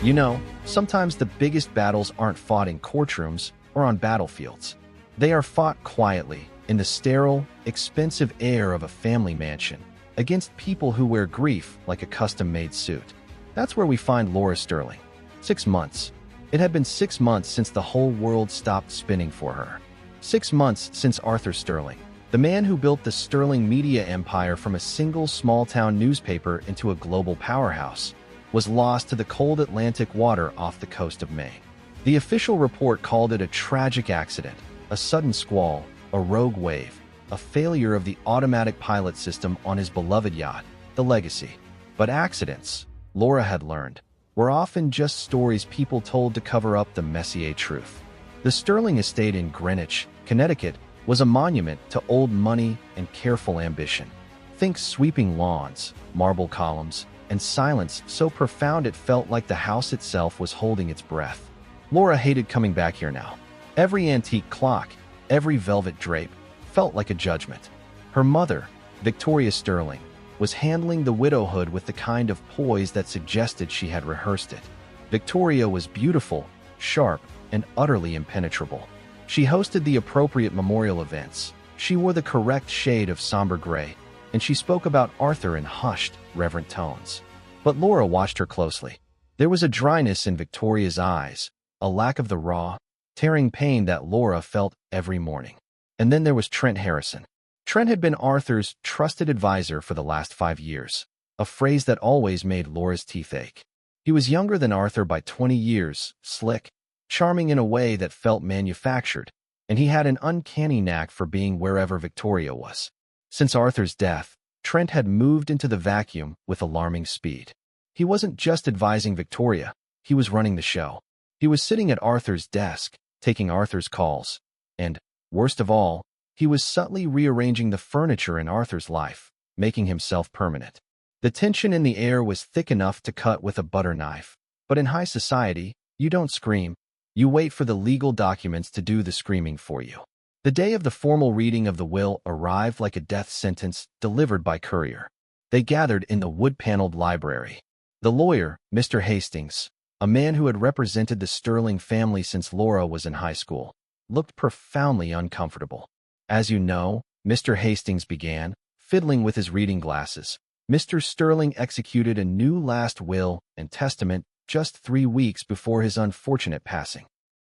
You know, sometimes the biggest battles aren't fought in courtrooms or on battlefields. They are fought quietly, in the sterile, expensive air of a family mansion, against people who wear grief like a custom-made suit. That's where we find Laura Sterling. 6 months. It had been 6 months since the whole world stopped spinning for her. 6 months since Arthur Sterling, the man who built the Sterling media empire from a single small-town newspaper into a global powerhouse, was lost to the cold Atlantic water off the coast of Maine. The official report called it a tragic accident, a sudden squall, a rogue wave, a failure of the automatic pilot system on his beloved yacht, the Legacy. But accidents, Laura had learned, were often just stories people told to cover up the messier truth. The Sterling estate in Greenwich, Connecticut, was a monument to old money and careful ambition. Think sweeping lawns, marble columns, and silence so profound it felt like the house itself was holding its breath. Laura hated coming back here now. Every antique clock, every velvet drape, felt like a judgment. Her mother, Victoria Sterling, was handling the widowhood with the kind of poise that suggested she had rehearsed it. Victoria was beautiful, sharp, and utterly impenetrable. She hosted the appropriate memorial events. She wore the correct shade of somber gray, and she spoke about Arthur in hushed, reverent tones. But Laura watched her closely. There was a dryness in Victoria's eyes, a lack of the raw, tearing pain that Laura felt every morning. And then there was Trent Harrison. Trent had been Arthur's trusted advisor for the last 5 years, a phrase that always made Laura's teeth ache. He was younger than Arthur by 20 years, slick, charming in a way that felt manufactured, and he had an uncanny knack for being wherever Victoria was. Since Arthur's death, Trent had moved into the vacuum with alarming speed. He wasn't just advising Victoria, he was running the show. He was sitting at Arthur's desk, taking Arthur's calls, and, worst of all, he was subtly rearranging the furniture in Arthur's life, making himself permanent. The tension in the air was thick enough to cut with a butter knife, but in high society, you don't scream, you wait for the legal documents to do the screaming for you. The day of the formal reading of the will arrived like a death sentence delivered by courier. They gathered in the wood-paneled library. The lawyer, Mr. Hastings, a man who had represented the Sterling family since Laura was in high school, looked profoundly uncomfortable. As you know, Mr. Hastings began, fiddling with his reading glasses. Mr. Sterling executed a new last will and testament just 3 weeks before his unfortunate passing.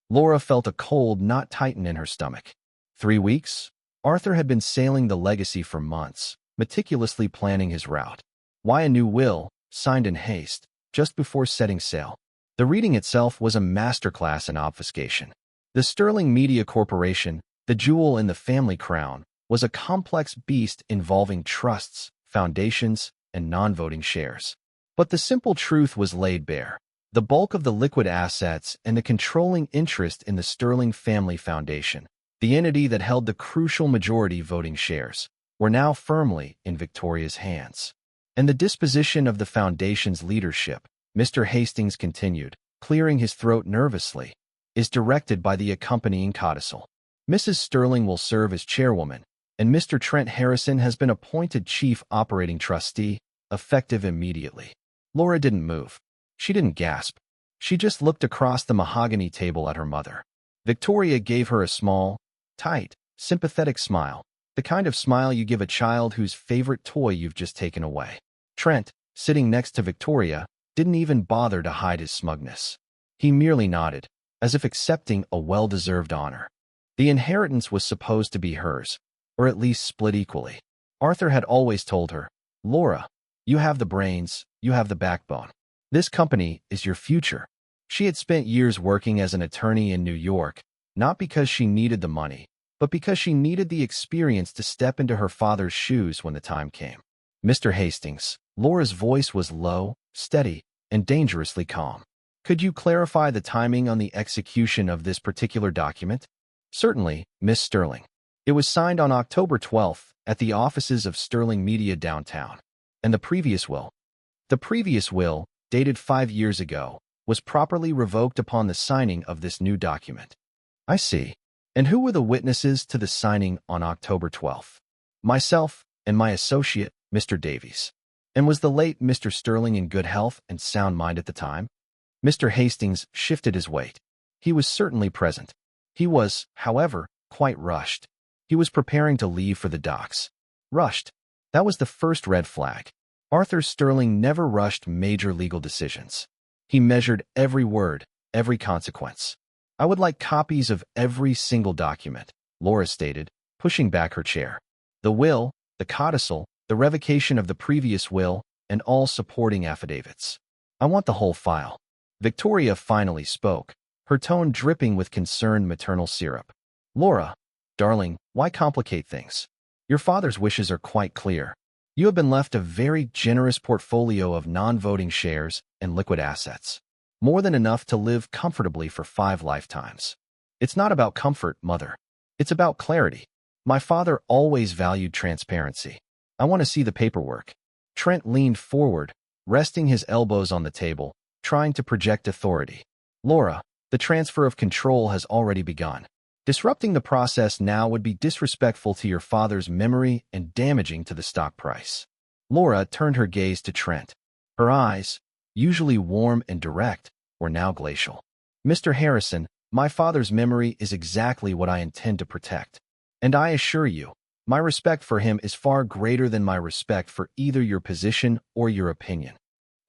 Laura felt a cold knot tighten in her stomach. 3 weeks? Arthur had been sailing the Legacy for months, meticulously planning his route. Why a new will, signed in haste, just before setting sail? The reading itself was a masterclass in obfuscation. The Sterling Media Corporation, the jewel in the family crown, was a complex beast involving trusts, foundations, and non-voting shares. But the simple truth was laid bare. The bulk of the liquid assets and the controlling interest in the Sterling Family Foundation, the entity that held the crucial majority voting shares, were now firmly in Victoria's hands. And the disposition of the foundation's leadership, Mr. Hastings continued, clearing his throat nervously, is directed by the accompanying codicil. Mrs. Sterling will serve as chairwoman, and Mr. Trent Harrison has been appointed chief operating trustee, effective immediately. Laura didn't move. She didn't gasp. She just looked across the mahogany table at her mother. Victoria gave her a small, tight, sympathetic smile, the kind of smile you give a child whose favorite toy you've just taken away. Trent, sitting next to Victoria, didn't even bother to hide his smugness. He merely nodded, as if accepting a well-deserved honor. The inheritance was supposed to be hers, or at least split equally. Arthur had always told her, "Laura, you have the brains, you have the backbone. This company is your future." She had spent years working as an attorney in New York, not because she needed the money, but because she needed the experience to step into her father's shoes when the time came. "Mr. Hastings," Laura's voice was low, steady, and dangerously calm. "Could you clarify the timing on the execution of this particular document?" "Certainly, Miss Sterling. It was signed on October 12th at the offices of Sterling Media downtown. And the previous will?" "The previous will, dated 5 years ago, was properly revoked upon the signing of this new document." "I see. And who were the witnesses to the signing on October 12th? "Myself and my associate, Mr. Davies." "And was the late Mr. Sterling in good health and sound mind at the time?" Mr. Hastings shifted his weight. He was certainly present. He was, however, quite rushed. He was preparing to leave for the docks. Rushed. That was the first red flag. Arthur Sterling never rushed major legal decisions. He measured every word, every consequence. I would like copies of every single document, Laura stated, pushing back her chair. The will, the codicil, the revocation of the previous will, and all supporting affidavits. I want the whole file. Victoria finally spoke, her tone dripping with concerned maternal syrup. Laura, darling, why complicate things? Your father's wishes are quite clear. You have been left a very generous portfolio of non-voting shares and liquid assets. More than enough to live comfortably for 5 lifetimes. It's not about comfort, Mother. It's about clarity. My father always valued transparency. I want to see the paperwork. Trent leaned forward, resting his elbows on the table, trying to project authority. Laura, the transfer of control has already begun. Disrupting the process now would be disrespectful to your father's memory and damaging to the stock price. Laura turned her gaze to Trent. Her eyes, usually warm and direct, were now glacial. Mr. Harrison, my father's memory is exactly what I intend to protect. And I assure you, my respect for him is far greater than my respect for either your position or your opinion.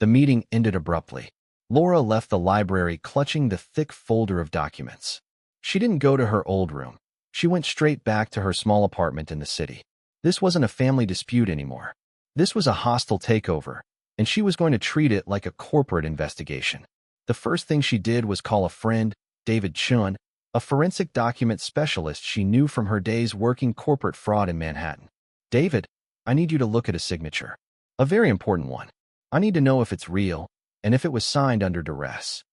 The meeting ended abruptly. Laura left the library clutching the thick folder of documents. She didn't go to her old room. She went straight back to her small apartment in the city. This wasn't a family dispute anymore. This was a hostile takeover, and she was going to treat it like a corporate investigation. The first thing she did was call a friend, David Chun, a forensic document specialist she knew from her days working corporate fraud in Manhattan. David, I need you to look at a signature. A very important one. I need to know if it's real, and if it was signed under duress.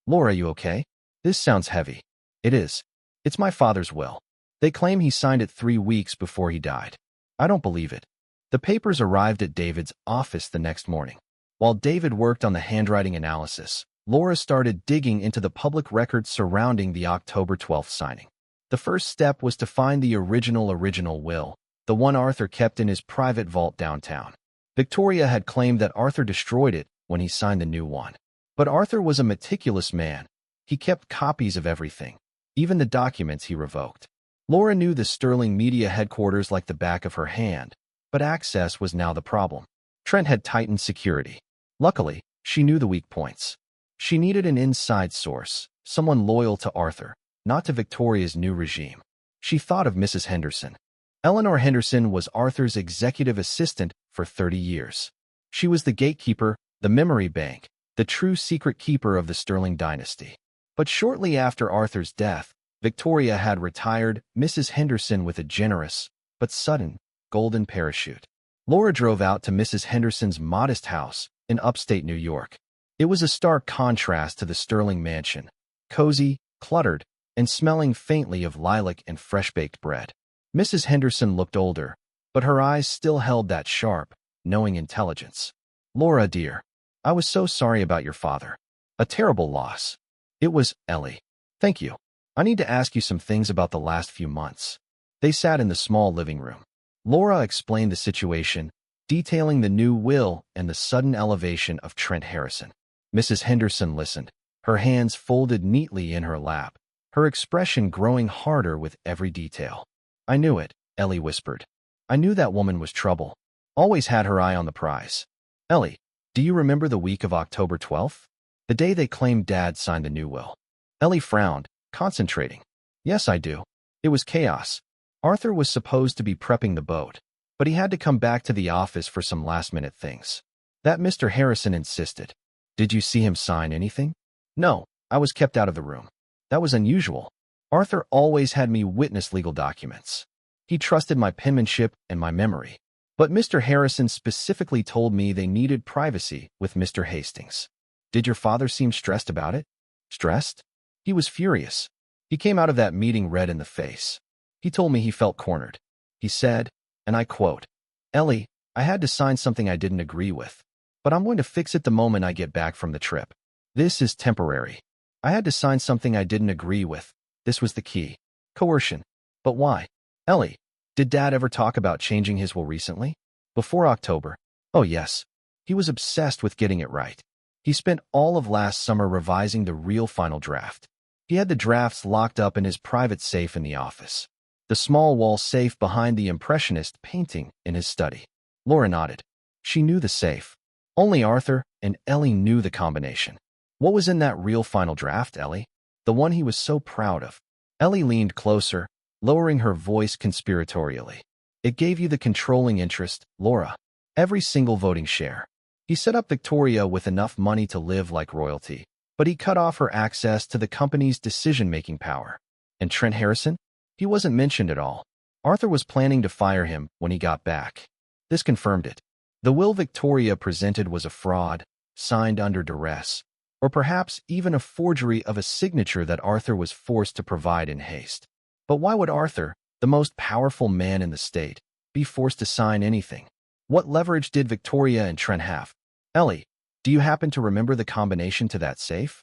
Laura, you okay? This sounds heavy. It is. It's my father's will. They claim he signed it 3 weeks before he died. I don't believe it. The papers arrived at David's office the next morning. While David worked on the handwriting analysis, Laura started digging into the public records surrounding the October 12th signing. The first step was to find the original will, the one Arthur kept in his private vault downtown. Victoria had claimed that Arthur destroyed it when he signed the new one. But Arthur was a meticulous man. He kept copies of everything, even the documents he revoked. Laura knew the Sterling Media headquarters like the back of her hand, but access was now the problem. Trent had tightened security. Luckily, she knew the weak points. She needed an inside source, someone loyal to Arthur, not to Victoria's new regime. She thought of Mrs. Henderson. Eleanor Henderson was Arthur's executive assistant for 30 years. She was the gatekeeper, the memory bank, the true secret keeper of the Sterling dynasty. But shortly after Arthur's death, Victoria had retired Mrs. Henderson with a generous, but sudden, golden parachute. Laura drove out to Mrs. Henderson's modest house in upstate New York. It was a stark contrast to the Sterling mansion, cozy, cluttered, and smelling faintly of lilac and fresh-baked bread. Mrs. Henderson looked older, but her eyes still held that sharp, knowing intelligence. Laura, dear, I was so sorry about your father. A terrible loss. It was, Ellie. Thank you. I need to ask you some things about the last few months. They sat in the small living room. Laura explained the situation, detailing the new will and the sudden elevation of Trent Harrison. Mrs. Henderson listened, her hands folded neatly in her lap, her expression growing harder with every detail. I knew it, Ellie whispered. I knew that woman was trouble. Always had her eye on the prize. Ellie, do you remember the week of October 12th? The day they claimed Dad signed the new will. Ellie frowned, concentrating. Yes, I do. It was chaos. Arthur was supposed to be prepping the boat, but he had to come back to the office for some last-minute things. That Mr. Harrison insisted. Did you see him sign anything? No, I was kept out of the room. That was unusual. Arthur always had me witness legal documents. He trusted my penmanship and my memory. But Mr. Harrison specifically told me they needed privacy with Mr. Hastings. Did your father seem stressed about it? Stressed? He was furious. He came out of that meeting red in the face. He told me he felt cornered. He said, and I quote, Ellie, I had to sign something I didn't agree with, but I'm going to fix it the moment I get back from the trip. This is temporary. I had to sign something I didn't agree with. This was the key. Coercion. But why? Ellie, did Dad ever talk about changing his will recently? Before October? Oh yes. He was obsessed with getting it right. He spent all of last summer revising the real final draft. He had the drafts locked up in his private safe in the office, the small wall safe behind the impressionist painting in his study. Laura nodded. She knew the safe. Only Arthur and Ellie knew the combination. What was in that real final draft, Ellie? The one he was so proud of. Ellie leaned closer, lowering her voice conspiratorially. It gave you the controlling interest, Laura. Every single voting share. He set up Victoria with enough money to live like royalty, but he cut off her access to the company's decision-making power. And Trent Harrison? He wasn't mentioned at all. Arthur was planning to fire him when he got back. This confirmed it. The will Victoria presented was a fraud, signed under duress, or perhaps even a forgery of a signature that Arthur was forced to provide in haste. But why would Arthur, the most powerful man in the state, be forced to sign anything? What leverage did Victoria and Trent have? Ellie, do you happen to remember the combination to that safe?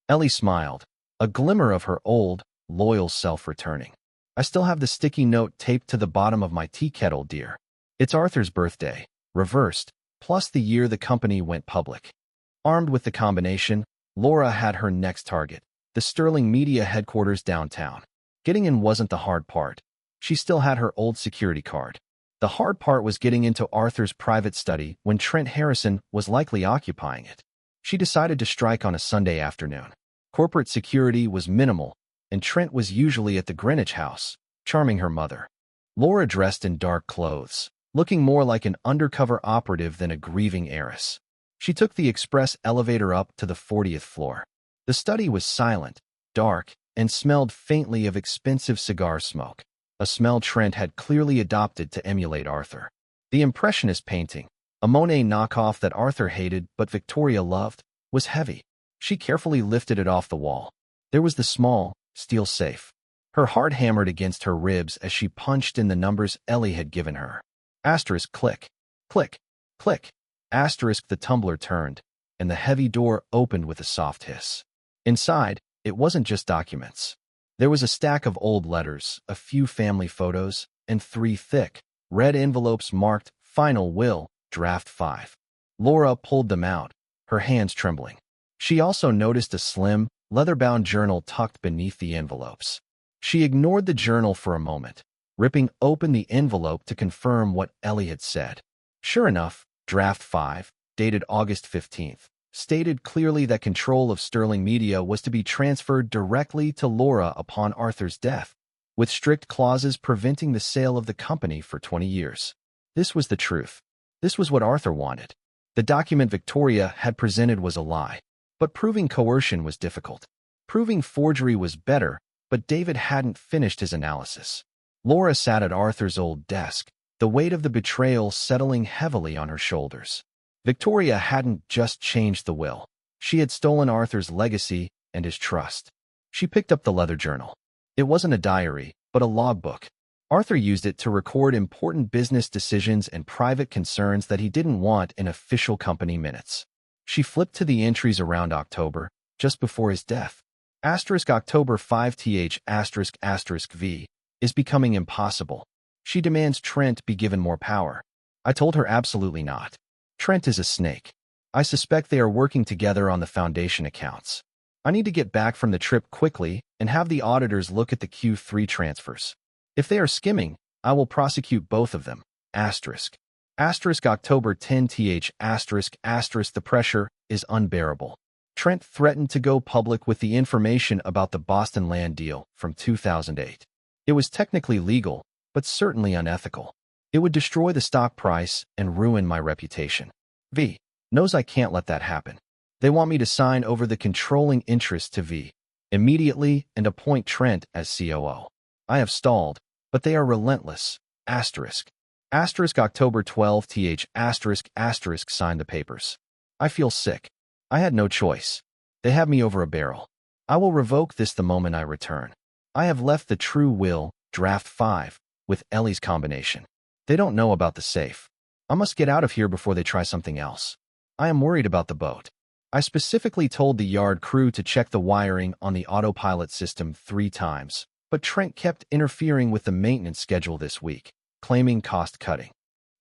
Ellie smiled, a glimmer of her old, loyal self returning. I still have the sticky note taped to the bottom of my tea kettle, dear. It's Arthur's birthday, reversed, plus the year the company went public. Armed with the combination, Laura had her next target, the Sterling Media headquarters downtown. Getting in wasn't the hard part. She still had her old security card. The hard part was getting into Arthur's private study when Trent Harrison was likely occupying it. She decided to strike on a Sunday afternoon. Corporate security was minimal, and Trent was usually at the Greenwich house, charming her mother. Laura dressed in dark clothes, looking more like an undercover operative than a grieving heiress. She took the express elevator up to the 40th floor. The study was silent, dark, and smelled faintly of expensive cigar smoke, a smell Trent had clearly adopted to emulate Arthur. The Impressionist painting, a Monet knockoff that Arthur hated but Victoria loved, was heavy. She carefully lifted it off the wall. There was the small, steel safe. Her heart hammered against her ribs as she punched in the numbers Ellie had given her. Asterisk click, click, click. Asterisk the tumbler turned, and the heavy door opened with a soft hiss. Inside, it wasn't just documents. There was a stack of old letters, a few family photos, and 3 thick, red envelopes marked Final Will, Draft 5. Laura pulled them out, her hands trembling. She also noticed a slim, leather-bound journal tucked beneath the envelopes. She ignored the journal for a moment, ripping open the envelope to confirm what Ellie had said. Sure enough, Draft 5, dated August 15th, stated clearly that control of Sterling Media was to be transferred directly to Laura upon Arthur's death, with strict clauses preventing the sale of the company for 20 years. This was the truth. This was what Arthur wanted. The document Victoria had presented was a lie, but proving coercion was difficult. Proving forgery was better, but David hadn't finished his analysis. Laura sat at Arthur's old desk, the weight of the betrayal settling heavily on her shoulders. Victoria hadn't just changed the will. She had stolen Arthur's legacy and his trust. She picked up the leather journal. It wasn't a diary, but a logbook. Arthur used it to record important business decisions and private concerns that he didn't want in official company minutes. She flipped to the entries around October, just before his death. Asterisk October 5th asterisk asterisk V is becoming impossible. She demands Trent be given more power. I told her absolutely not. Trent is a snake. I suspect they are working together on the foundation accounts. I need to get back from the trip quickly and have the auditors look at the Q3 transfers. If they are skimming, I will prosecute both of them. Asterisk. Asterisk October 10th asterisk asterisk the pressure is unbearable. Trent threatened to go public with the information about the Boston land deal from 2008. It was technically legal, but certainly unethical. It would destroy the stock price and ruin my reputation. V knows I can't let that happen. They want me to sign over the controlling interest to V immediately and appoint Trent as COO. I have stalled, but they are relentless. Asterisk. Asterisk October 12th asterisk asterisk sign the papers. I feel sick. I had no choice. They have me over a barrel. I will revoke this the moment I return. I have left the true will, Draft 5, with Ellie's combination. They don't know about the safe. I must get out of here before they try something else. I am worried about the boat. I specifically told the yard crew to check the wiring on the autopilot system 3 times, but Trent kept interfering with the maintenance schedule this week, claiming cost cutting.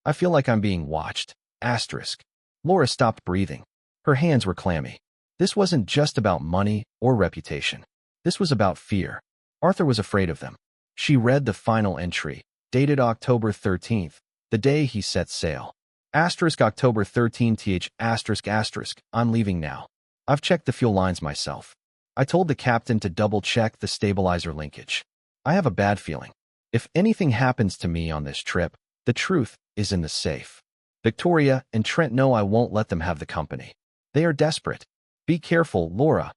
I feel like I'm being watched. Asterisk. Laura stopped breathing. Her hands were clammy. This wasn't just about money or reputation. This was about fear. Arthur was afraid of them. She read the final entry, dated October 13th, the day he set sail. October 13th, I'm leaving now. I've checked the fuel lines myself. I told the captain to double-check the stabilizer linkage. I have a bad feeling. If anything happens to me on this trip, the truth is in the safe. Victoria and Trent know I won't let them have the company. They are desperate. Be careful, Laura.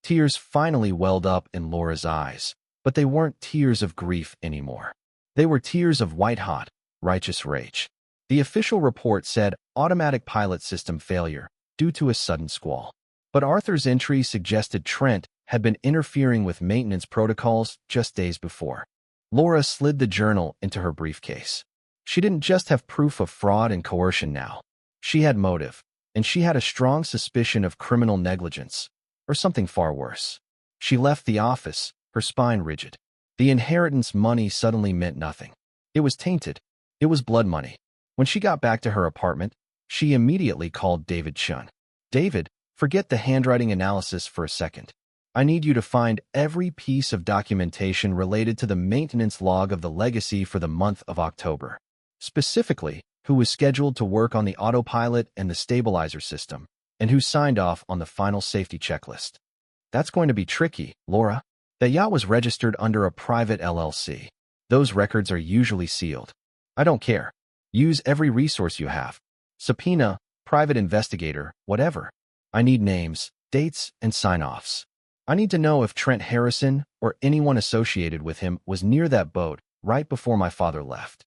Tears finally welled up in Laura's eyes, but they weren't tears of grief anymore. They were tears of white-hot, righteous rage. The official report said automatic pilot system failure due to a sudden squall. But Arthur's entry suggested Trent had been interfering with maintenance protocols just days before. Laura slid the journal into her briefcase. She didn't just have proof of fraud and coercion now. She had motive, and she had a strong suspicion of criminal negligence, or something far worse. She left the office, her spine rigid. The inheritance money suddenly meant nothing. It was tainted. It was blood money. When she got back to her apartment, she immediately called David Chun. David, forget the handwriting analysis for a second. I need you to find every piece of documentation related to the maintenance log of the legacy for the month of October. Specifically, who was scheduled to work on the autopilot and the stabilizer system, and who signed off on the final safety checklist. That's going to be tricky, Laura. The yacht was registered under a private LLC. Those records are usually sealed. I don't care. Use every resource you have. Subpoena, private investigator, whatever. I need names, dates, and sign-offs. I need to know if Trent Harrison or anyone associated with him was near that boat right before my father left.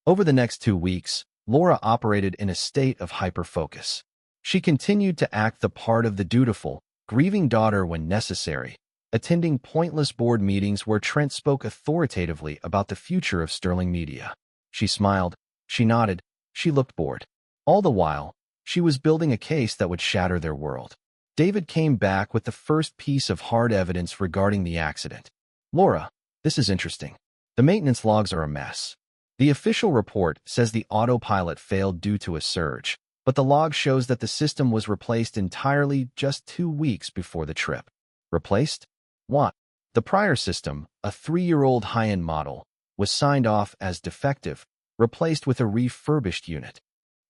Over the next 2 weeks, Laura operated in a state of hyper-focus. She continued to act the part of the dutiful, grieving daughter when necessary, attending pointless board meetings where Trent spoke authoritatively about the future of Sterling Media. She smiled, she nodded, she looked bored. All the while, she was building a case that would shatter their world. David came back with the first piece of hard evidence regarding the accident. Laura, this is interesting. The maintenance logs are a mess. The official report says the autopilot failed due to a surge, but the log shows that the system was replaced entirely just 2 weeks before the trip. Replaced? What? The prior system, a 3-year-old high-end model, was signed off as defective, replaced with a refurbished unit.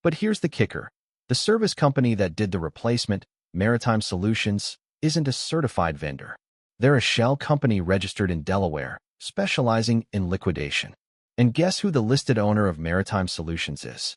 But here's the kicker. The service company that did the replacement, Maritime Solutions, isn't a certified vendor. They're a shell company registered in Delaware, specializing in liquidation. And guess who the listed owner of Maritime Solutions is?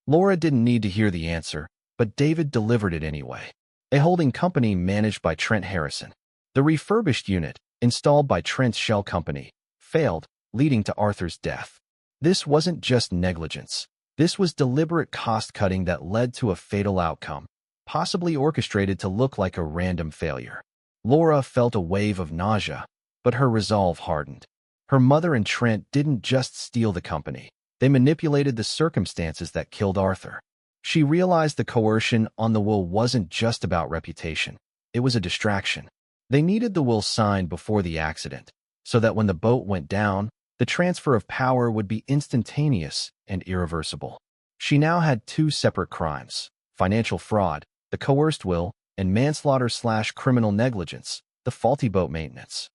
Laura didn't need to hear the answer, but David delivered it anyway. A holding company managed by Trent Harrison. The refurbished unit, installed by Trent's shell company, failed, leading to Arthur's death. This wasn't just negligence. This was deliberate cost-cutting that led to a fatal outcome, possibly orchestrated to look like a random failure. Laura felt a wave of nausea, but her resolve hardened. Her mother and Trent didn't just steal the company. They manipulated the circumstances that killed Arthur. She realized the coercion on the will wasn't just about reputation. It was a distraction. They needed the will signed before the accident, so that when the boat went down, the transfer of power would be instantaneous and irreversible. She now had 2 separate crimes: financial fraud, the coerced will, and manslaughter/criminal negligence, the faulty boat maintenance.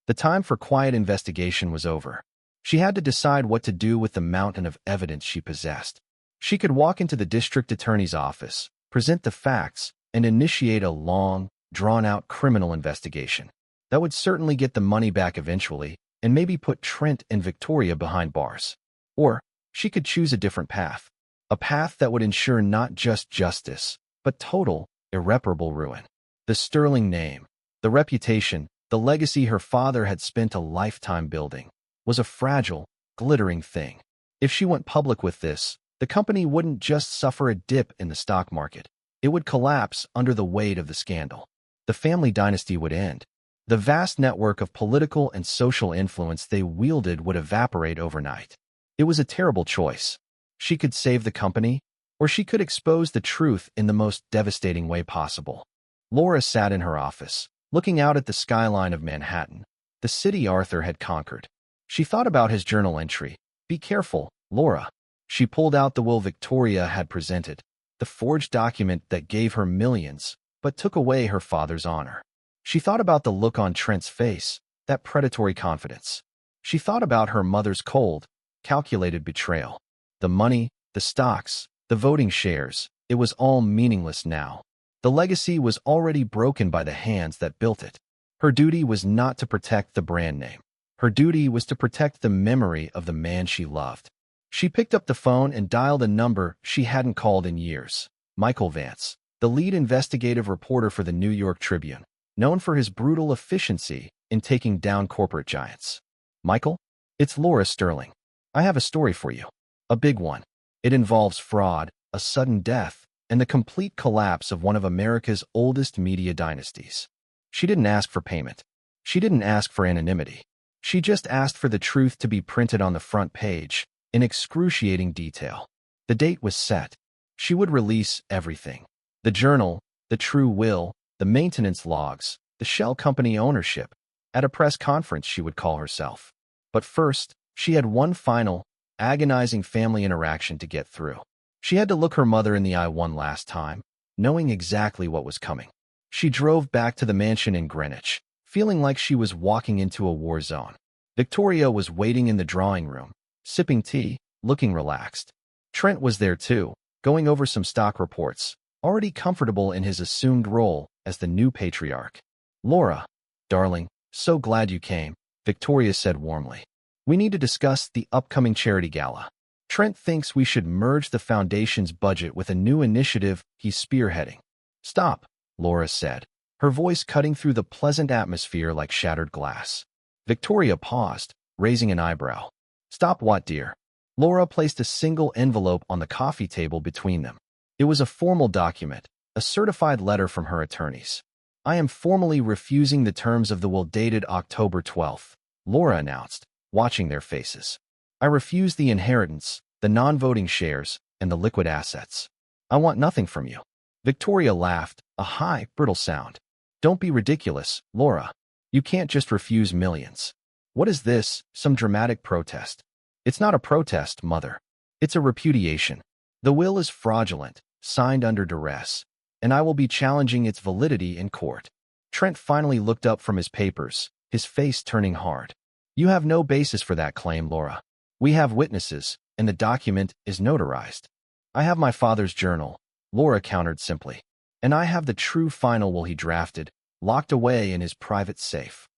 The time for quiet investigation was over. She had to decide what to do with the mountain of evidence she possessed. She could walk into the district attorney's office, present the facts, and initiate a long, drawn-out criminal investigation. That would certainly get the money back eventually, and maybe put Trent and Victoria behind bars. Or she could choose a different path. A path that would ensure not just justice, but total, irreparable ruin. The Sterling name, the reputation, the legacy her father had spent a lifetime building, was a fragile, glittering thing. If she went public with this, the company wouldn't just suffer a dip in the stock market. It would collapse under the weight of the scandal. The family dynasty would end. The vast network of political and social influence they wielded would evaporate overnight. It was a terrible choice. She could save the company, or she could expose the truth in the most devastating way possible. Laura sat in her office, looking out at the skyline of Manhattan, the city Arthur had conquered. She thought about his journal entry. Be careful, Laura. She pulled out the will Victoria had presented. The the forged document that gave her millions, but took away her father's honor. She thought about the look on Trent's face, that predatory confidence. She thought about her mother's cold, calculated betrayal. The money, the stocks, the voting shares, it was all meaningless now. The legacy was already broken by the hands that built it. Her duty was not to protect the brand name. Her duty was to protect the memory of the man she loved. She picked up the phone and dialed a number she hadn't called in years. Michael Vance, the lead investigative reporter for the New York Tribune, known for his brutal efficiency in taking down corporate giants. Michael? It's Laura Sterling. I have a story for you. A big one. It involves fraud, a sudden death, and the complete collapse of one of America's oldest media dynasties. She didn't ask for payment. She didn't ask for anonymity. She just asked for the truth to be printed on the front page, in excruciating detail. The date was set. She would release everything. The journal, the true will, the maintenance logs, the shell company ownership. At a press conference she would call herself. But first, she had one final, agonizing family interaction to get through. She had to look her mother in the eye one last time, knowing exactly what was coming. She drove back to the mansion in Greenwich, feeling like she was walking into a war zone. Victoria was waiting in the drawing room, sipping tea, looking relaxed. Trent was there too, going over some stock reports, already comfortable in his assumed role as the new patriarch. "Laura, darling, so glad you came," Victoria said warmly. "We need to discuss the upcoming charity gala. Trent thinks we should merge the foundation's budget with a new initiative he's spearheading." "Stop," Laura said, her voice cutting through the pleasant atmosphere like shattered glass. Victoria paused, raising an eyebrow. "Stop what, dear?" Laura placed a single envelope on the coffee table between them. It was a formal document, a certified letter from her attorneys. "I am formally refusing the terms of the will dated October 12th, Laura announced, watching their faces. "I refuse the inheritance, the non-voting shares, and the liquid assets. I want nothing from you." Victoria laughed, a high, brittle sound. "Don't be ridiculous, Laura. You can't just refuse millions. What is this, some dramatic protest?" "It's not a protest, Mother. It's a repudiation. The will is fraudulent, signed under duress, and I will be challenging its validity in court." Trent finally looked up from his papers, his face turning hard. "You have no basis for that claim, Laura. We have witnesses, and the document is notarized." "I have my father's journal," Laura countered simply. "And I have the true final will he drafted, locked away in his private safe."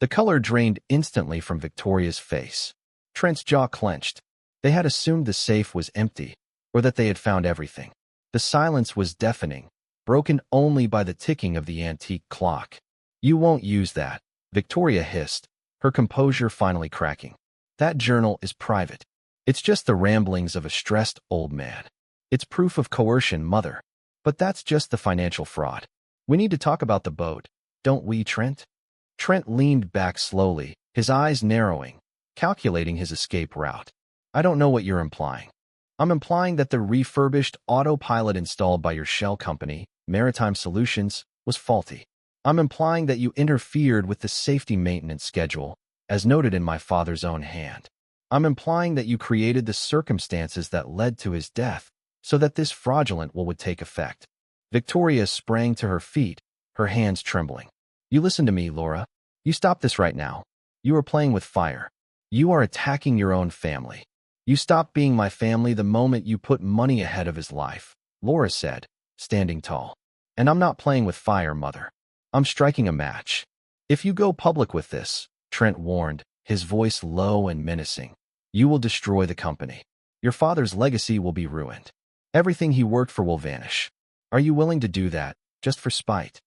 The color drained instantly from Victoria's face. Trent's jaw clenched. They had assumed the safe was empty, or that they had found everything. The silence was deafening, broken only by the ticking of the antique clock. "You won't use that," Victoria hissed, her composure finally cracking. "That journal is private. It's just the ramblings of a stressed old man. It's proof of coercion, Mother. But that's just the financial fraud. We need to talk about the boat, don't we, Trent?" Trent leaned back slowly, his eyes narrowing, calculating his escape route. "I don't know what you're implying." "I'm implying that the refurbished autopilot installed by your shell company, Maritime Solutions, was faulty. I'm implying that you interfered with the safety maintenance schedule, as noted in my father's own hand. I'm implying that you created the circumstances that led to his death, so that this fraudulent will would take effect." Victoria sprang to her feet, her hands trembling. "You listen to me, Laura. You stop this right now. You are playing with fire. You are attacking your own family. You stop being my family the moment you put money ahead of his life," Laura said, standing tall. "And I'm not playing with fire, Mother. I'm striking a match. If you go public with this," Trent warned, his voice low and menacing, "you will destroy the company. Your father's legacy will be ruined. Everything he worked for will vanish. Are you willing to do that, just for spite?"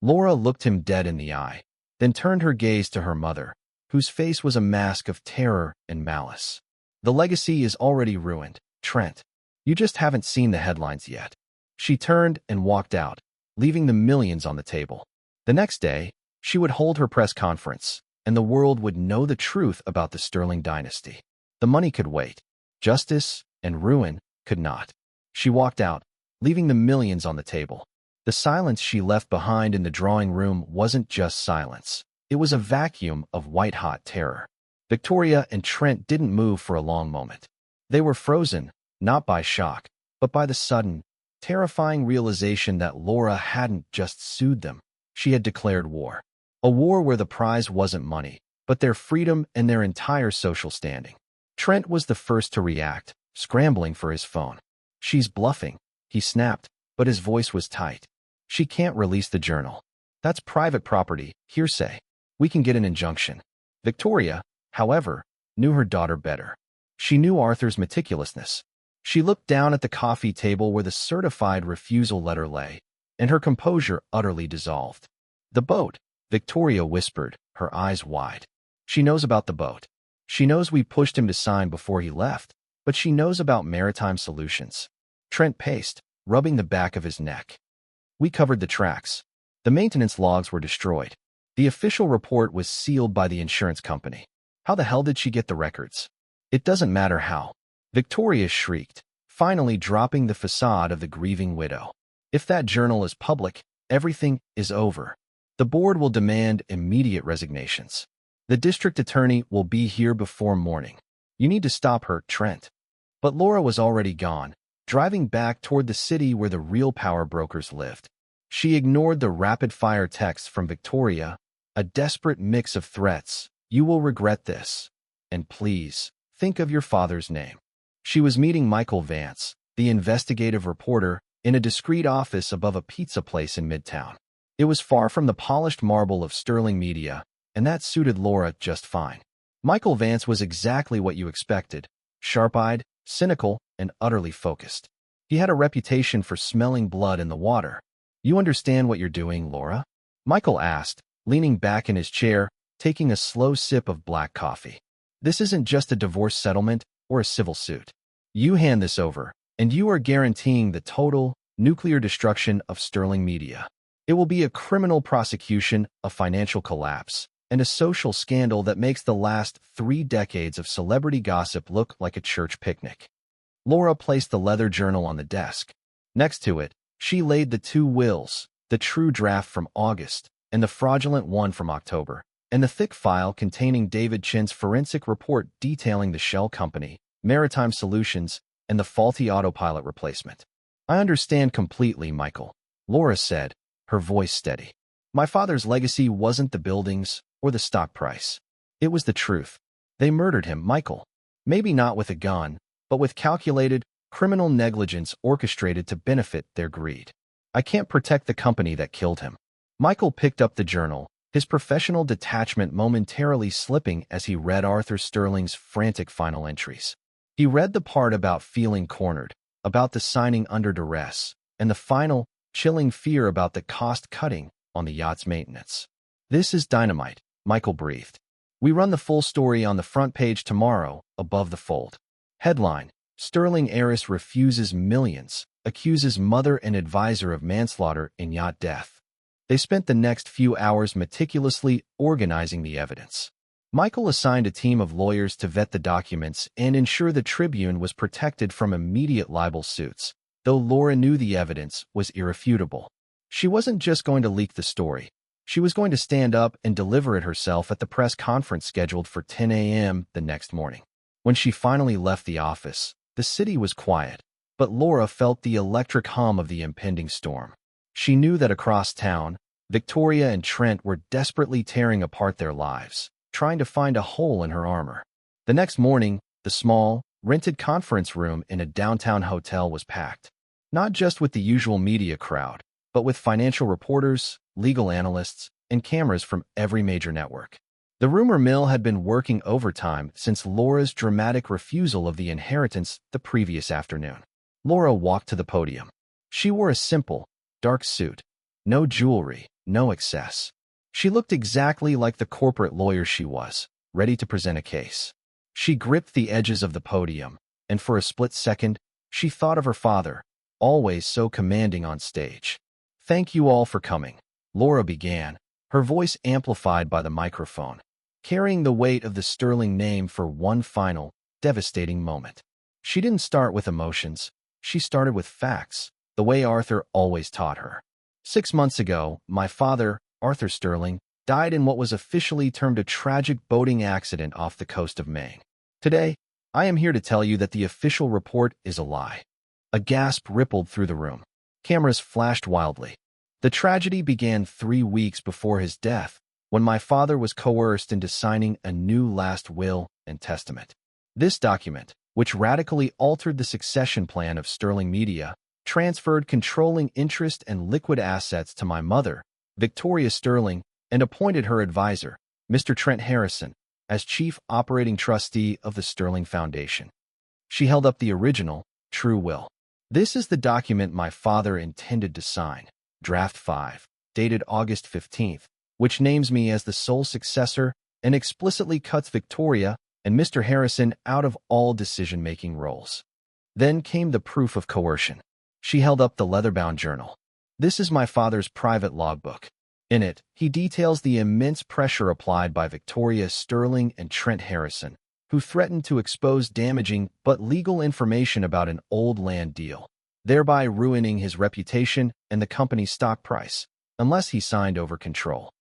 Laura looked him dead in the eye, then turned her gaze to her mother, whose face was a mask of terror and malice. "The legacy is already ruined, Trent. You just haven't seen the headlines yet." She turned and walked out, leaving the millions on the table. The next day, she would hold her press conference, and the world would know the truth about the Sterling dynasty. The money could wait. Justice and ruin could not. She walked out, leaving the millions on the table. The silence she left behind in the drawing room wasn't just silence. It was a vacuum of white-hot terror. Victoria and Trent didn't move for a long moment. They were frozen, not by shock, but by the sudden, terrifying realization that Laura hadn't just sued them. She had declared war. A war where the prize wasn't money, but their freedom and their entire social standing. Trent was the first to react, scrambling for his phone. "She's bluffing," he snapped, but his voice was tight. "She can't release the journal. That's private property, hearsay. We can get an injunction." Victoria, however, knew her daughter better. She knew Arthur's meticulousness. She looked down at the coffee table where the certified refusal letter lay, and her composure utterly dissolved. "The boat," Victoria whispered, her eyes wide. "She knows about the boat. She knows we pushed him to sign before he left, but she knows about maritime solutions." Trent paced, rubbing the back of his neck. "We covered the tracks. The maintenance logs were destroyed. The official report was sealed by the insurance company. How the hell did she get the records?" "It doesn't matter how," Victoria shrieked, finally dropping the facade of the grieving widow. "If that journal is public, everything is over. The board will demand immediate resignations. The district attorney will be here before morning. You need to stop her, Trent." But Laura was already gone, driving back toward the city where the real power brokers lived. She ignored the rapid-fire texts from Victoria, a desperate mix of threats. "You will regret this. And please, think of your father's name." She was meeting Michael Vance, the investigative reporter, in a discreet office above a pizza place in Midtown. It was far from the polished marble of sterling media, and that suited Laura just fine. Michael Vance was exactly what you expected: sharp-eyed, cynical, and utterly focused. He had a reputation for smelling blood in the water. "You understand what you're doing, Laura?" Michael asked, leaning back in his chair, taking a slow sip of black coffee. "This isn't just a divorce settlement or a civil suit. You hand this over, and you are guaranteeing the total, nuclear destruction of sterling media. It will be a criminal prosecution, a financial collapse, and a social scandal that makes the last 3 decades of celebrity gossip look like a church picnic." Laura placed the leather journal on the desk. Next to it, she laid the 2 wills, the true draft from August and the fraudulent one from October, and the thick file containing David Chin's forensic report detailing the shell company, Maritime Solutions, and the faulty autopilot replacement. "I understand completely, Michael," Laura said, her voice steady. "My father's legacy wasn't the buildings or the stock price. It was the truth. They murdered him, Michael. Maybe not with a gun, but with calculated, criminal negligence orchestrated to benefit their greed. I can't protect the company that killed him." Michael picked up the journal, his professional detachment momentarily slipping as he read Arthur Sterling's frantic final entries. He read the part about feeling cornered, about the signing under duress, and the final, chilling fear about the cost-cutting on the yacht's maintenance. "This is dynamite," Michael breathed. "We run the full story on the front page tomorrow, above the fold. Headline: Sterling heiress refuses millions, accuses mother and advisor of manslaughter in yacht death." They spent the next few hours meticulously organizing the evidence. Michael assigned a team of lawyers to vet the documents and ensure the Tribune was protected from immediate libel suits, though Laura knew the evidence was irrefutable. She wasn't just going to leak the story. She was going to stand up and deliver it herself at the press conference scheduled for 10 a.m. the next morning. When she finally left the office, the city was quiet, but Laura felt the electric hum of the impending storm. She knew that across town, Victoria and Trent were desperately tearing apart their lives, trying to find a hole in her armor. The next morning, the small, rented conference room in a downtown hotel was packed, not just with the usual media crowd, but with financial reporters, legal analysts, and cameras from every major network. The rumor mill had been working overtime since Laura's dramatic refusal of the inheritance the previous afternoon. Laura walked to the podium. She wore a simple, dark suit, no jewelry, no excess. She looked exactly like the corporate lawyer she was, ready to present a case. She gripped the edges of the podium, and for a split second, she thought of her father, always so commanding on stage. "Thank you all for coming," Laura began, her voice amplified by the microphone, carrying the weight of the Sterling name for one final, devastating moment. She didn't start with emotions. She started with facts, the way Arthur always taught her. 6 months ago, my father, Arthur Sterling, died in what was officially termed a tragic boating accident off the coast of Maine. Today, I am here to tell you that the official report is a lie. A gasp rippled through the room. Cameras flashed wildly. The tragedy began 3 weeks before his death, when my father was coerced into signing a new last will and testament. This document, which radically altered the succession plan of Sterling Media, transferred controlling interest and liquid assets to my mother, Victoria Sterling, and appointed her advisor, Mr. Trent Harrison, as chief operating trustee of the Sterling Foundation. She held up the original, true will. This is the document my father intended to sign, Draft 5, dated August 15th, which names me as the sole successor and explicitly cuts Victoria and Mr. Harrison out of all decision-making roles. Then came the proof of coercion. She held up the leather-bound journal. This is my father's private logbook. In it, he details the immense pressure applied by Victoria Sterling and Trent Harrison, who threatened to expose damaging but legal information about an old land deal, thereby ruining his reputation and the company's stock price, unless he signed over control.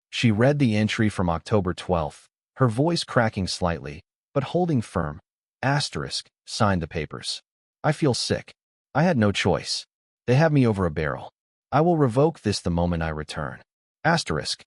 She read the entry from October 12th, her voice cracking slightly, but holding firm. Asterisk, signed the papers. I feel sick. I had no choice. They have me over a barrel. I will revoke this the moment I return. Asterisk.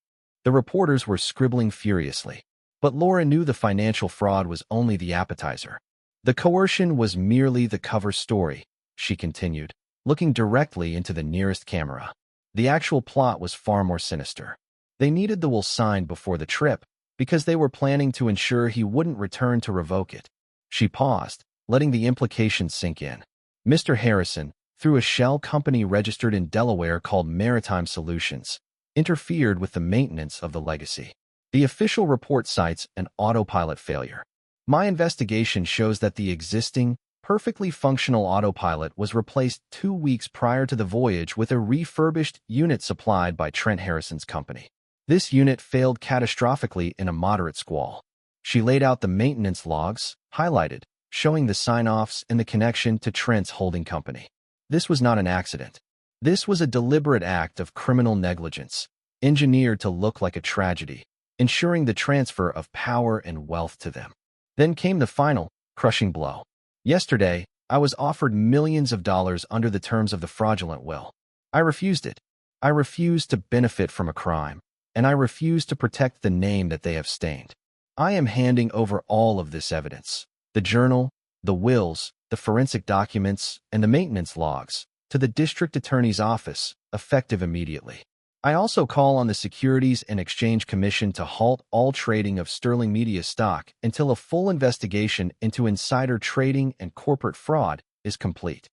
The reporters were scribbling furiously, but Laura knew the financial fraud was only the appetizer. The coercion was merely the cover story, she continued, looking directly into the nearest camera. The actual plot was far more sinister. They needed the will signed before the trip because they were planning to ensure he wouldn't return to revoke it. She paused, letting the implications sink in. Mr. Harrison, through a shell company registered in Delaware called Maritime Solutions, interfered with the maintenance of the legacy. The official report cites an autopilot failure. My investigation shows that the existing, perfectly functional autopilot was replaced 2 weeks prior to the voyage with a refurbished unit supplied by Trent Harrison's company. This unit failed catastrophically in a moderate squall. She laid out the maintenance logs, highlighted, showing the sign-offs and the connection to Trent's holding company. This was not an accident. This was a deliberate act of criminal negligence, engineered to look like a tragedy, ensuring the transfer of power and wealth to them. Then came the final, crushing blow. Yesterday, I was offered millions of dollars under the terms of the fraudulent will. I refused it. I refused to benefit from a crime, and I refuse to protect the name that they have stained. I am handing over all of this evidence, the journal, the wills, the forensic documents, and the maintenance logs, to the district attorney's office, effective immediately. I also call on the Securities and Exchange Commission to halt all trading of Sterling Media stock until a full investigation into insider trading and corporate fraud is complete.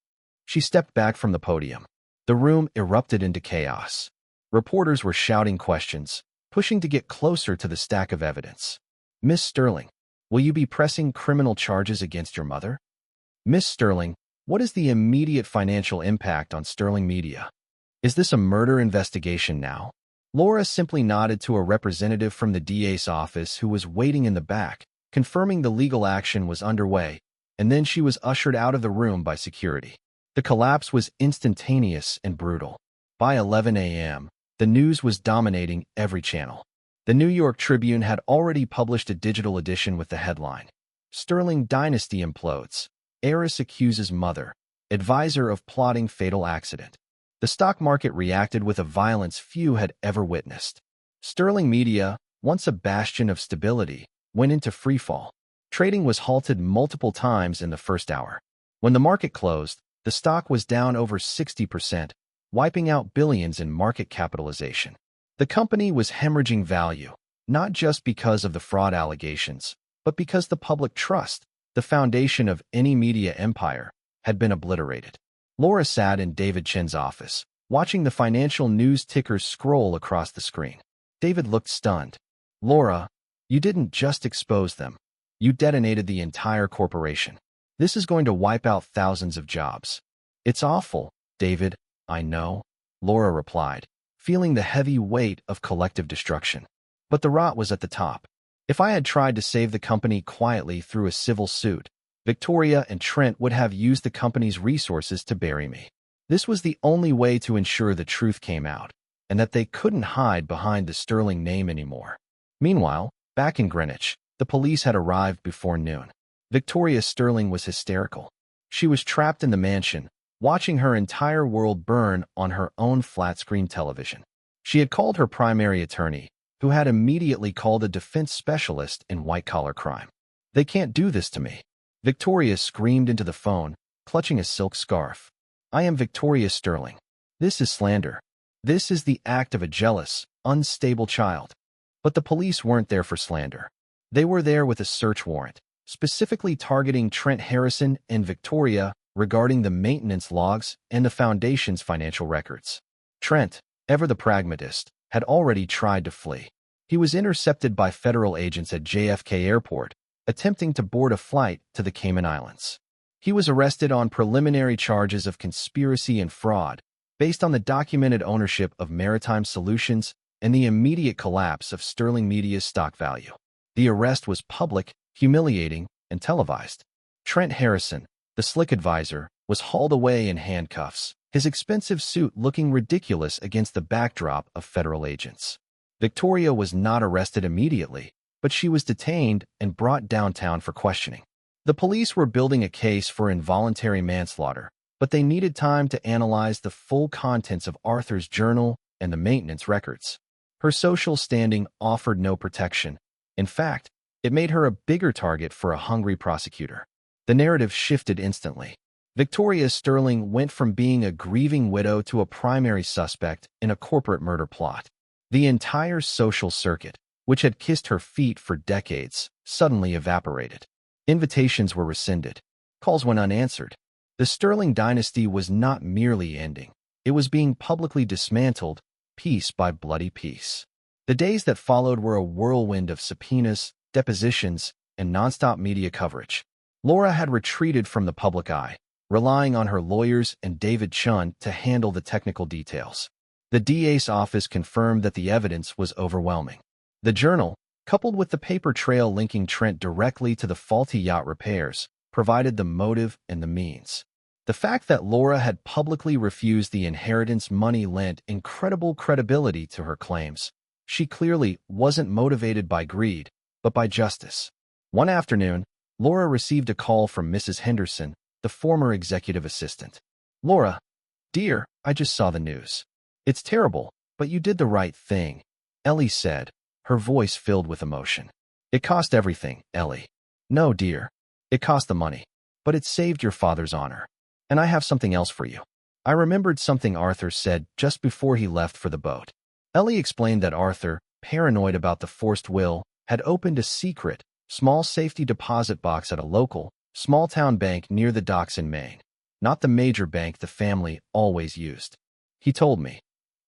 She stepped back from the podium. The room erupted into chaos. Reporters were shouting questions, pushing to get closer to the stack of evidence. Miss Sterling, will you be pressing criminal charges against your mother? Miss Sterling, what is the immediate financial impact on Sterling Media? Is this a murder investigation now? Laura simply nodded to a representative from the DA's office who was waiting in the back, confirming the legal action was underway, and then she was ushered out of the room by security. The collapse was instantaneous and brutal. By 11 a.m., the news was dominating every channel. The New York Tribune had already published a digital edition with the headline, Sterling Dynasty Implodes. Heiress accuses mother, advisor of plotting fatal accident. The stock market reacted with a violence few had ever witnessed. Sterling Media, once a bastion of stability, went into freefall. Trading was halted multiple times in the first hour. When the market closed, the stock was down over 60%, wiping out billions in market capitalization. The company was hemorrhaging value, not just because of the fraud allegations, but because the public trust, the foundation of any media empire, had been obliterated. Laura sat in David Chen's office, watching the financial news tickers scroll across the screen. David looked stunned. Laura, you didn't just expose them. You detonated the entire corporation. This is going to wipe out thousands of jobs. It's awful, David, I know, Laura replied, feeling the heavy weight of collective destruction. But the rot was at the top. If I had tried to save the company quietly through a civil suit, Victoria and Trent would have used the company's resources to bury me. This was the only way to ensure the truth came out, and that they couldn't hide behind the Sterling name anymore. Meanwhile, back in Greenwich, the police had arrived before noon. Victoria Sterling was hysterical. She was trapped in the mansion, watching her entire world burn on her own flat-screen television. She had called her primary attorney, who had immediately called a defense specialist in white-collar crime. "They can't do this to me," Victoria screamed into the phone, clutching a silk scarf. "I am Victoria Sterling. This is slander. This is the act of a jealous, unstable child." But the police weren't there for slander. They were there with a search warrant, specifically targeting Trent Harrison and Victoria regarding the maintenance logs and the foundation's financial records. Trent, ever the pragmatist, had already tried to flee. He was intercepted by federal agents at JFK Airport, attempting to board a flight to the Cayman Islands. He was arrested on preliminary charges of conspiracy and fraud, based on the documented ownership of Maritime Solutions and the immediate collapse of Sterling Media's stock value. The arrest was public, humiliating, and televised. Trent Harrison, the slick advisor, was hauled away in handcuffs, his expensive suit looking ridiculous against the backdrop of federal agents. Victoria was not arrested immediately, but she was detained and brought downtown for questioning. The police were building a case for involuntary manslaughter, but they needed time to analyze the full contents of Arthur's journal and the maintenance records. Her social standing offered no protection. In fact, it made her a bigger target for a hungry prosecutor. The narrative shifted instantly. Victoria Sterling went from being a grieving widow to a primary suspect in a corporate murder plot. The entire social circuit, which had kissed her feet for decades, suddenly evaporated. Invitations were rescinded. Calls went unanswered. The Sterling dynasty was not merely ending. It was being publicly dismantled, piece by bloody piece. The days that followed were a whirlwind of subpoenas, depositions, and nonstop media coverage. Laura had retreated from the public eye, relying on her lawyers and David Chun to handle the technical details. The DA's office confirmed that the evidence was overwhelming. The journal, coupled with the paper trail linking Trent directly to the faulty yacht repairs, provided the motive and the means. The fact that Laura had publicly refused the inheritance money lent incredible credibility to her claims. She clearly wasn't motivated by greed, but by justice. One afternoon, Laura received a call from Mrs. Henderson, the former executive assistant. "Laura, dear, I just saw the news. It's terrible, but you did the right thing," Ellie said, her voice filled with emotion. "It cost everything, Ellie." "No, dear. It cost the money. But it saved your father's honor. And I have something else for you." I remembered something Arthur said just before he left for the boat. Ellie explained that Arthur, paranoid about the forced will, had opened a secret, small safety deposit box at a local, small-town bank near the docks in Maine. Not the major bank the family always used. He told me,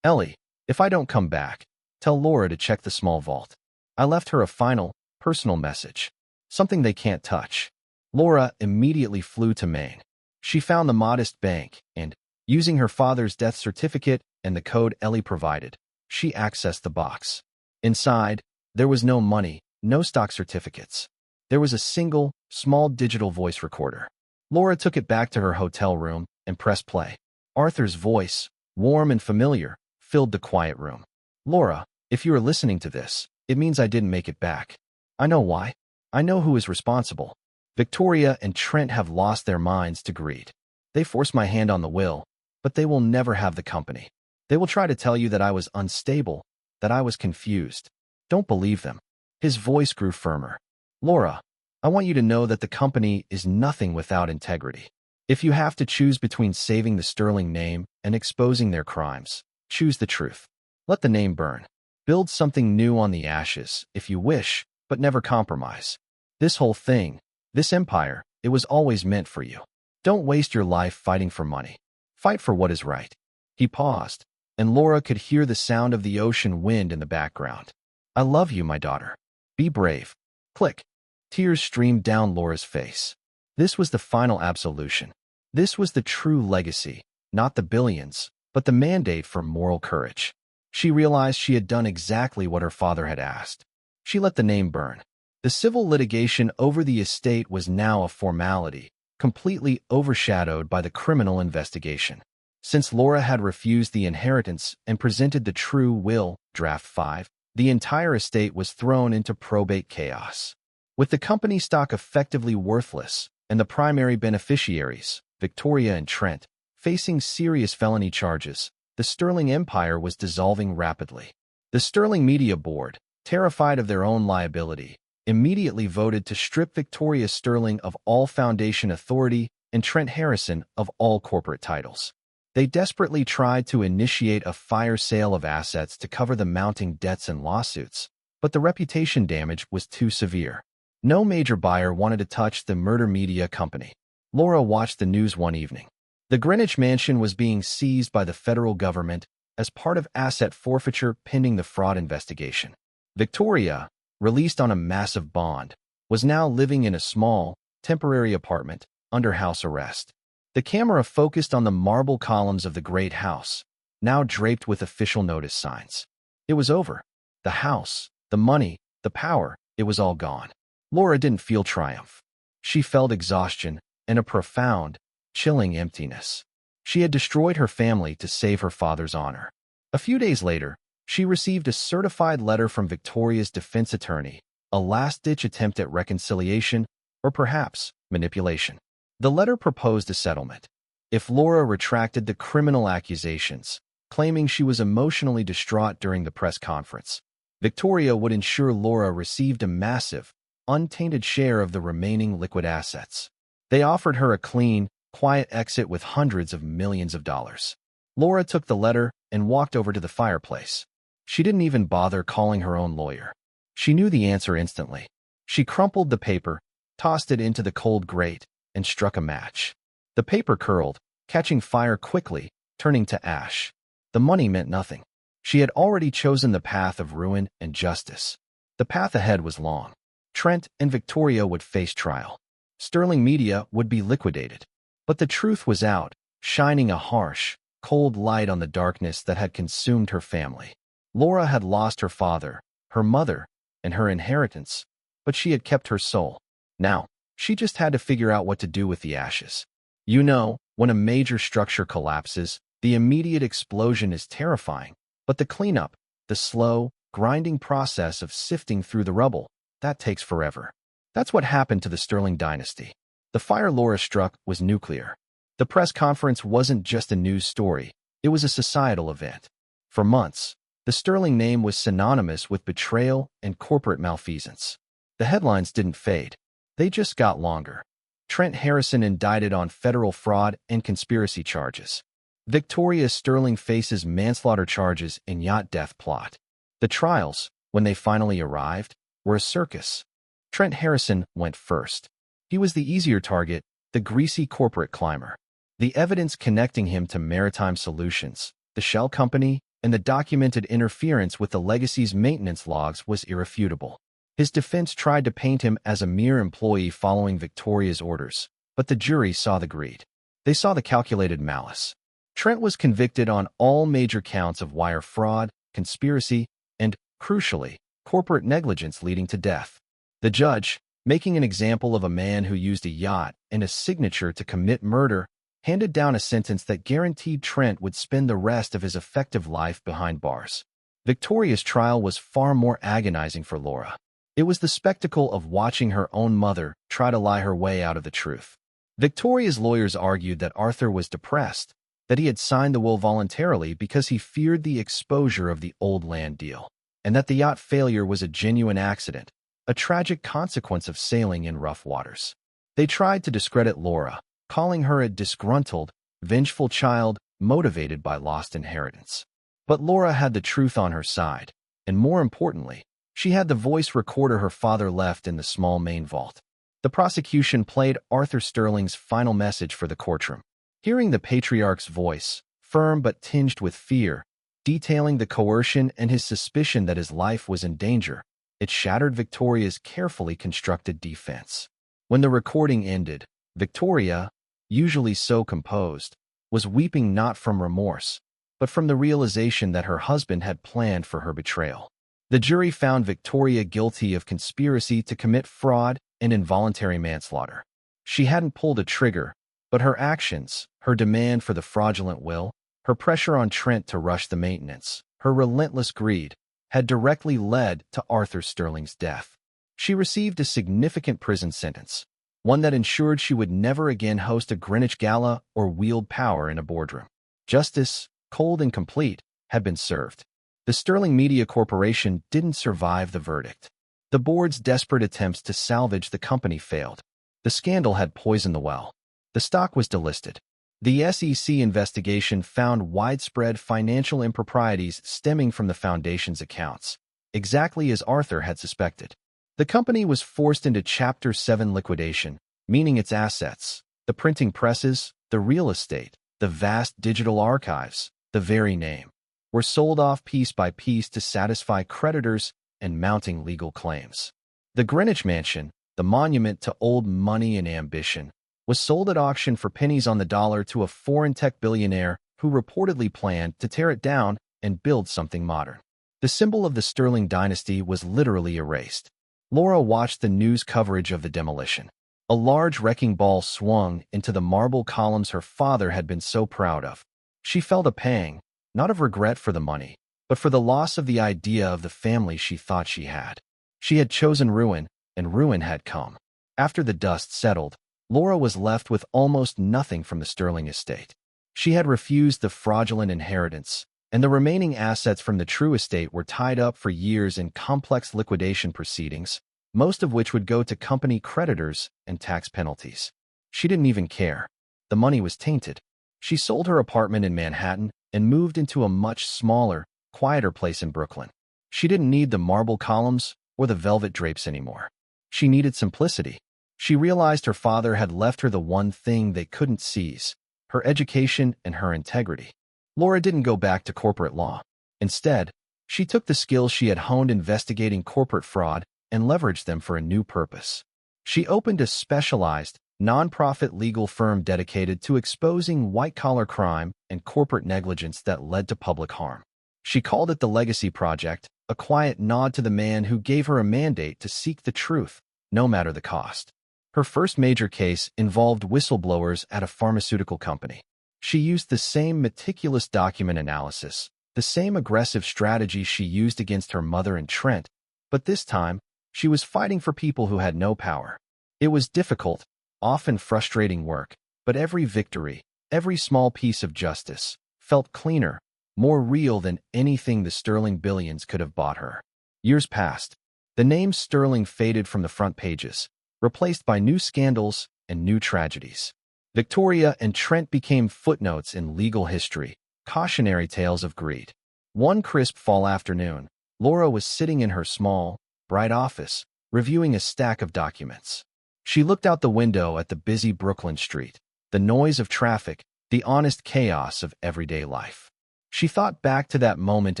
"Ellie, if I don't come back, tell Laura to check the small vault." I left her a final, personal message. Something they can't touch. Laura immediately flew to Maine. She found the modest bank and, using her father's death certificate and the code Ellie provided, she accessed the box. Inside, there was no money, no stock certificates. There was a single, small digital voice recorder. Laura took it back to her hotel room and pressed play. Arthur's voice, warm and familiar, filled the quiet room. "Laura, if you are listening to this, it means I didn't make it back. I know why. I know who is responsible. Victoria and Trent have lost their minds to greed. They forced my hand on the will, but they will never have the company. They will try to tell you that I was unstable, that I was confused. Don't believe them." His voice grew firmer. "Laura, I want you to know that the company is nothing without integrity. If you have to choose between saving the Sterling name and exposing their crimes, choose the truth. Let the name burn. Build something new on the ashes, if you wish, but never compromise. This whole thing, this empire, it was always meant for you. Don't waste your life fighting for money. Fight for what is right." He paused, and Laura could hear the sound of the ocean wind in the background. "I love you, my daughter. Be brave." Click. Tears streamed down Laura's face. This was the final absolution. This was the true legacy, not the billions, but the mandate for moral courage. She realized she had done exactly what her father had asked. She let the name burn. The civil litigation over the estate was now a formality, completely overshadowed by the criminal investigation. Since Laura had refused the inheritance and presented the true will, Draft 5, the entire estate was thrown into probate chaos. With the company stock effectively worthless and the primary beneficiaries, Victoria and Trent, Facing serious felony charges, the Sterling empire was dissolving rapidly. The Sterling Media Board, terrified of their own liability, immediately voted to strip Victoria Sterling of all foundation authority and Trent Harrison of all corporate titles. They desperately tried to initiate a fire sale of assets to cover the mounting debts and lawsuits, but the reputation damage was too severe. No major buyer wanted to touch the murder media company. Laura watched the news one evening. The Greenwich mansion was being seized by the federal government as part of asset forfeiture pending the fraud investigation. Victoria, released on a massive bond, was now living in a small, temporary apartment under house arrest. The camera focused on the marble columns of the great house, now draped with official notice signs. It was over. The house, the money, the power, it was all gone. Laura didn't feel triumph. She felt exhaustion and a profound, chilling emptiness. She had destroyed her family to save her father's honor. A few days later, she received a certified letter from Victoria's defense attorney, a last-ditch attempt at reconciliation, or perhaps manipulation. The letter proposed a settlement. If Laura retracted the criminal accusations, claiming she was emotionally distraught during the press conference, Victoria would ensure Laura received a massive, untainted share of the remaining liquid assets. They offered her a clean, quiet exit with hundreds of millions of dollars. Laura took the letter and walked over to the fireplace. She didn't even bother calling her own lawyer. She knew the answer instantly. She crumpled the paper, tossed it into the cold grate, and struck a match. The paper curled, catching fire quickly, turning to ash. The money meant nothing. She had already chosen the path of ruin and justice. The path ahead was long. Trent and Victoria would face trial. Sterling Media would be liquidated. But the truth was out, shining a harsh, cold light on the darkness that had consumed her family. Laura had lost her father, her mother, and her inheritance, but she had kept her soul. Now, she just had to figure out what to do with the ashes. You know, when a major structure collapses, the immediate explosion is terrifying, but the cleanup, the slow, grinding process of sifting through the rubble, that takes forever. That's what happened to the Sterling dynasty. The fire Laura struck was nuclear. The press conference wasn't just a news story, it was a societal event. For months, the Sterling name was synonymous with betrayal and corporate malfeasance. The headlines didn't fade. They just got longer. Trent Harrison indicted on federal fraud and conspiracy charges. Victoria Sterling faces manslaughter charges in yacht death plot. The trials, when they finally arrived, were a circus. Trent Harrison went first. He was the easier target, the greasy corporate climber. The evidence connecting him to Maritime Solutions, the shell company, and the documented interference with the legacy's maintenance logs was irrefutable. His defense tried to paint him as a mere employee following Victoria's orders, but the jury saw the greed. They saw the calculated malice. Trent was convicted on all major counts of wire fraud, conspiracy, and, crucially, corporate negligence leading to death. The judge, making an example of a man who used a yacht and a signature to commit murder, handed down a sentence that guaranteed Trent would spend the rest of his effective life behind bars. Victoria's trial was far more agonizing for Laura. It was the spectacle of watching her own mother try to lie her way out of the truth. Victoria's lawyers argued that Arthur was depressed, that he had signed the will voluntarily because he feared the exposure of the old land deal, and that the yacht failure was a genuine accident, a tragic consequence of sailing in rough waters. They tried to discredit Laura, calling her a disgruntled, vengeful child motivated by lost inheritance. But Laura had the truth on her side, and more importantly, she had the voice recorder her father left in the small main vault. The prosecution played Arthur Sterling's final message for the courtroom. Hearing the patriarch's voice, firm but tinged with fear, detailing the coercion and his suspicion that his life was in danger, it shattered Victoria's carefully constructed defense. When the recording ended, Victoria, usually so composed, was weeping not from remorse, but from the realization that her husband had planned for her betrayal. The jury found Victoria guilty of conspiracy to commit fraud and involuntary manslaughter. She hadn't pulled a trigger, but her actions, her demand for the fraudulent will, her pressure on Trent to rush the maintenance, her relentless greed, had directly led to Arthur Sterling's death. She received a significant prison sentence, one that ensured she would never again host a Greenwich gala or wield power in a boardroom. Justice, cold and complete, had been served. The Sterling Media Corporation didn't survive the verdict. The board's desperate attempts to salvage the company failed. The scandal had poisoned the well. The stock was delisted. The SEC investigation found widespread financial improprieties stemming from the foundation's accounts, exactly as Arthur had suspected. The company was forced into Chapter 7 liquidation, meaning its assets, the printing presses, the real estate, the vast digital archives, the very name, were sold off piece by piece to satisfy creditors and mounting legal claims. The Greenwich Mansion, the monument to old money and ambition, was sold at auction for pennies on the dollar to a foreign tech billionaire who reportedly planned to tear it down and build something modern. The symbol of the Sterling dynasty was literally erased. Laura watched the news coverage of the demolition. A large wrecking ball swung into the marble columns her father had been so proud of. She felt a pang, not of regret for the money, but for the loss of the idea of the family she thought she had. She had chosen ruin, and ruin had come. After the dust settled, Laura was left with almost nothing from the Sterling estate. She had refused the fraudulent inheritance, and the remaining assets from the true estate were tied up for years in complex liquidation proceedings, most of which would go to company creditors and tax penalties. She didn't even care. The money was tainted. She sold her apartment in Manhattan and moved into a much smaller, quieter place in Brooklyn. She didn't need the marble columns or the velvet drapes anymore. She needed simplicity. She realized her father had left her the one thing they couldn't seize, her education and her integrity. Laura didn't go back to corporate law. Instead, she took the skills she had honed investigating corporate fraud and leveraged them for a new purpose. She opened a specialized, nonprofit legal firm dedicated to exposing white-collar crime and corporate negligence that led to public harm. She called it the Legacy Project, a quiet nod to the man who gave her a mandate to seek the truth, no matter the cost. Her first major case involved whistleblowers at a pharmaceutical company. She used the same meticulous document analysis, the same aggressive strategy she used against her mother and Trent, but this time, she was fighting for people who had no power. It was difficult, often frustrating work, but every victory, every small piece of justice, felt cleaner, more real than anything the Sterling billions could have bought her. Years passed. The name Sterling faded from the front pages, replaced by new scandals and new tragedies. Victoria and Trent became footnotes in legal history, cautionary tales of greed. One crisp fall afternoon, Laura was sitting in her small, bright office, reviewing a stack of documents. She looked out the window at the busy Brooklyn street, the noise of traffic, the honest chaos of everyday life. She thought back to that moment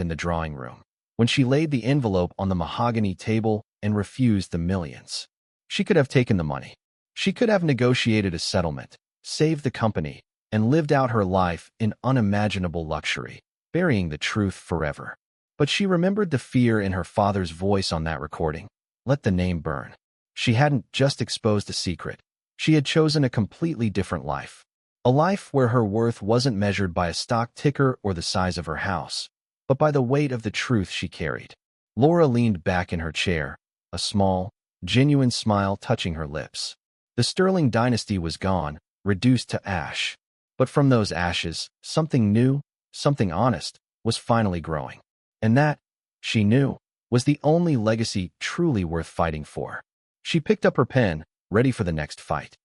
in the drawing room, when she laid the envelope on the mahogany table and refused the millions. She could have taken the money. She could have negotiated a settlement, saved the company, and lived out her life in unimaginable luxury, burying the truth forever. But she remembered the fear in her father's voice on that recording. Let the name burn. She hadn't just exposed a secret. She had chosen a completely different life. A life where her worth wasn't measured by a stock ticker or the size of her house, but by the weight of the truth she carried. Laura leaned back in her chair, a small, genuine smile touching her lips. The Sterling dynasty was gone, reduced to ash. But from those ashes, something new, something honest, was finally growing. And that, she knew, was the only legacy truly worth fighting for. She picked up her pen, ready for the next fight.